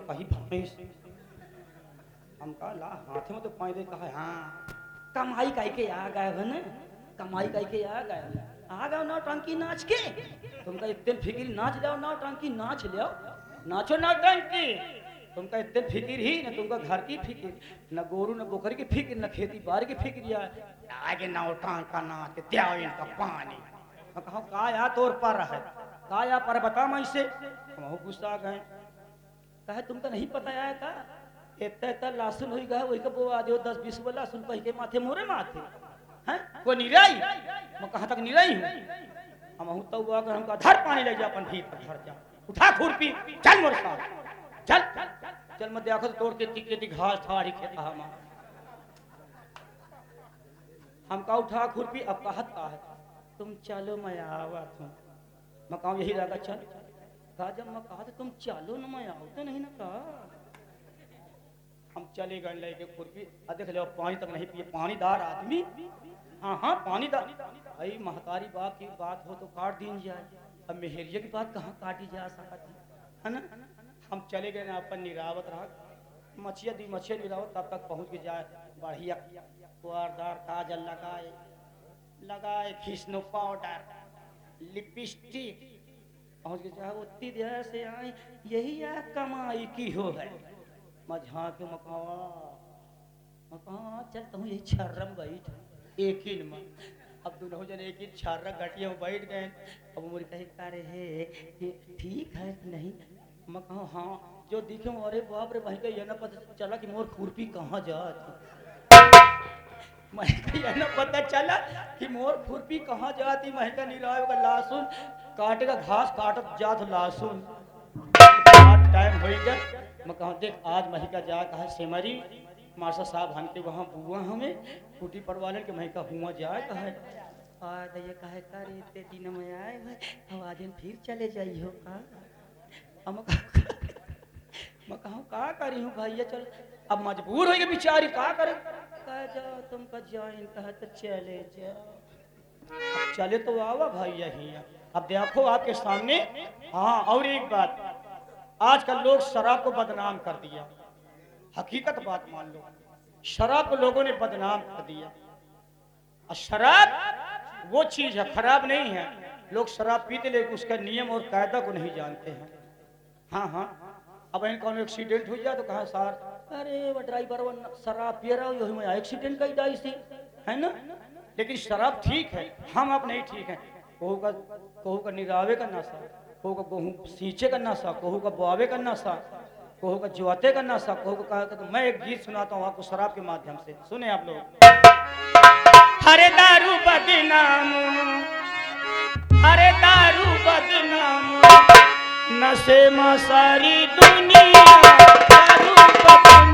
कही भैंस। हम कहा ला हाथ में तो पाए दे कहा हाँ कमाई कह के आ गए हो ना, कमाई कह के आ गए नौटंकी नाच के। तुमका इतने फिक्र नाच जाओ नौटंकी नाच लो, नाचो नौटंकी। तुमका इतने फिक्र ही न, तुमका घर की फिक्र न, गोरू न बोकर की फिक्र न, खेती बाड़ी की फिक्र या आगे नौटंका नाच त्या इनका पानी। मैं कहा का या तोर पर है का या पर बता मैं इसे। हम गुस्सा गए कहे तुमका नहीं पता है का इतना इतना लहसुन हो गया वही का वो आ जाओ 10-20 वो लहसुन कह के माथे मोरे माथे हैं वो निराई। मैं कहाँ तक निराई हूँ हम हूँ तो हुआ अगर हमका धर पानी ले जा अपन भीतर घर जा उठा खुरपी चल मोर साथ चल चल मत देखो तो तोड़ के टिक घास थाड़ी खेता हम का उठा खुरपी अब कहत का है तुम चलो मैं आवत हूँ। मैं कहूँ यही लगा चल कहा जब मैं कहा तुम चलो न मैं आओ तो नहीं ना कहा। हम चले गए लेके खुरपी देख लो पानी तक नहीं पिए पानीदार आदमी। हाँ हाँ पानीदार भाई महतारी बाप की बात हो तो काट दी जाए, अब मेहरिया की बात कहाँ काटी जा सकती है ना। हम चले गए ना अपन निरावत रहा मछिया दी मछिया निरावत तब तक पहुँच के जाए बढ़िया वारदार काजल लगाए लगाए फिसनो पाउडर लिपस्टिक पहुँच के जाए उतनी देर से आई यही है कमाई की हो है। मझा के मकावा मकावा चलता हूँ यही छर्रम बैठ एक ही में अब दोनों जन एक ही छर्रा घटिया में बैठ गए। अब मुझे कहे करे है ठीक है नहीं। मैं कहूँ हाँ जो दिखे अरे बाप रे भाई का यह ना पता चला कि मोर खुरपी कहाँ जाती। मैं यह ना पता चला कि मोर खुरपी कहाँ जाती। मैं का निराय का लहसुन काटे का घास काटत जात लहसुन टाइम हो गया। मैं कहूँ देख आज मही का जा कहा सेमरी मासा साहब हम के वहाँ बुआ हमें टूटी पड़वाले के मही का हुआ जाए कहे और ये कहे करे इतने दिन में आए भाई आज फिर चले जाइए हो का। मैं कहूँ का करी हूँ भैया चल अब मजबूर हो गए बेचारी का करे कह जाओ तुम का ज्वाइन कहा तो चले जाओ चले तो आवा भाई यही अब देखो आपके सामने। हाँ और एक बात आजकल लोग शराब को बदनाम कर दिया, हकीकत बात मान लो शराब को लोगों ने बदनाम कर दिया। और शराब वो चीज है खराब नहीं है, लोग शराब पीते लेकिन उसका नियम और कायदा को नहीं जानते हैं। हाँ हाँ अब इनका एक्सीडेंट हो जाए तो कहा सर अरे वो ड्राइवर वो शराब पी रहा हो मैं एक्सीडेंट का डाई सी है ना। लेकिन शराब ठीक है हम अब नहीं ठीक है। कहू का निरावे का नशा, कहू का गेहूँ सींचे का नशा, कहू का बुआवे का नशा, कहू का जुआते का नशा, कहू का कहा तो मैं एक गीत सुनाता हूँ आपको शराब के माध्यम से सुने आप लोग। हरे दारू बदनाम हरे दारू बदनाम नशे में सारी दुनिया दारू बदनाम।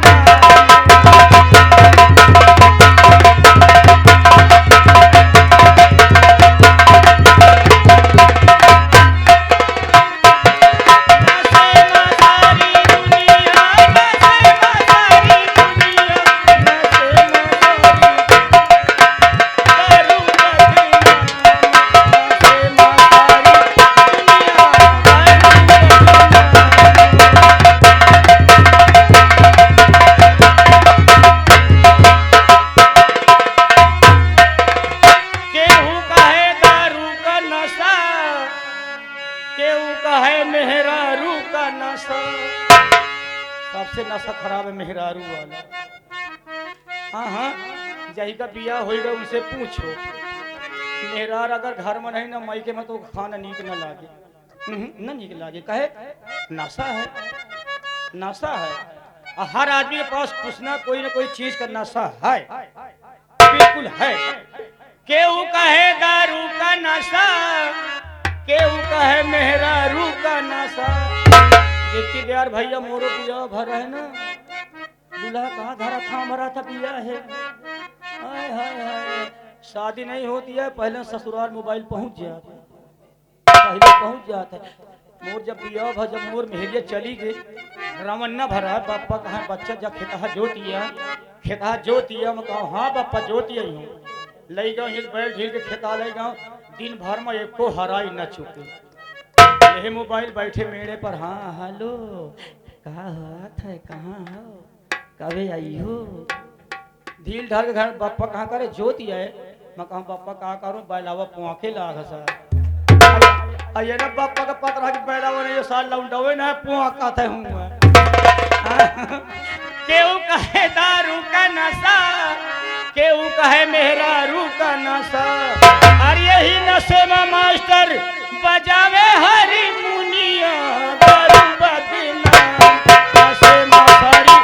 सबसे नशा खराब है मेहरारू वाला। हाँ हाँ जही का बिया होगा उनसे पूछो मेहरार अगर घर में नहीं ना मायके में तो खाना नीक न लागे न नीक लागे कहे नशा है नशा है। हर आदमी के पास कुछ ना कोई चीज का नशा है बिल्कुल है। केहू कहे दारू का नशा केहू कहे मेहरारू का नशा। देखती यार भैया मोरो पिया भर है ना दूल्हा कहाँ धरा था मरा था पिया है। हाय हाय हाय शादी नहीं होती है पहले ससुराल मोबाइल पहुंच जाता पहले पहुंच जाता है। मोर जब पिया भर जब मोर मेहरिया चली गई रमन्ना भरा पापा कहाँ बच्चा जब खेता जोतिया मैं कहूँ हाँ पापा जोतिया ही हूँ ले जाओ बैठ झील के खेता ले जाओ दिन भर में एको हराई न चुके यही मोबाइल बैठे मेरे पर। हाँ हेलो कहा हाथ है कहाँ हो कभी आई हो धील ढाल के घर बापा कहाँ करे ज्योति है मैं कहूँ बापा कहाँ करूँ बैलावा पुआखे लाग सर अये ना बापा का पत्र है कि बैलावा ने ये साल लौंडावे ना पुआ कहते हूँ केहू कहे दारू का नशा केहू कहे मेहरारू का नशा और यही नशे में मास्टर बजावे हरी मुनिया दारू बदना नशे में सारी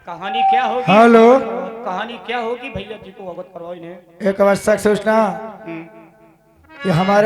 कहानी क्या होगी हेलो कहानी क्या होगी भैया जी को अवगत करवाओ इन्हें एक आवश्यक सूचना कि हमारे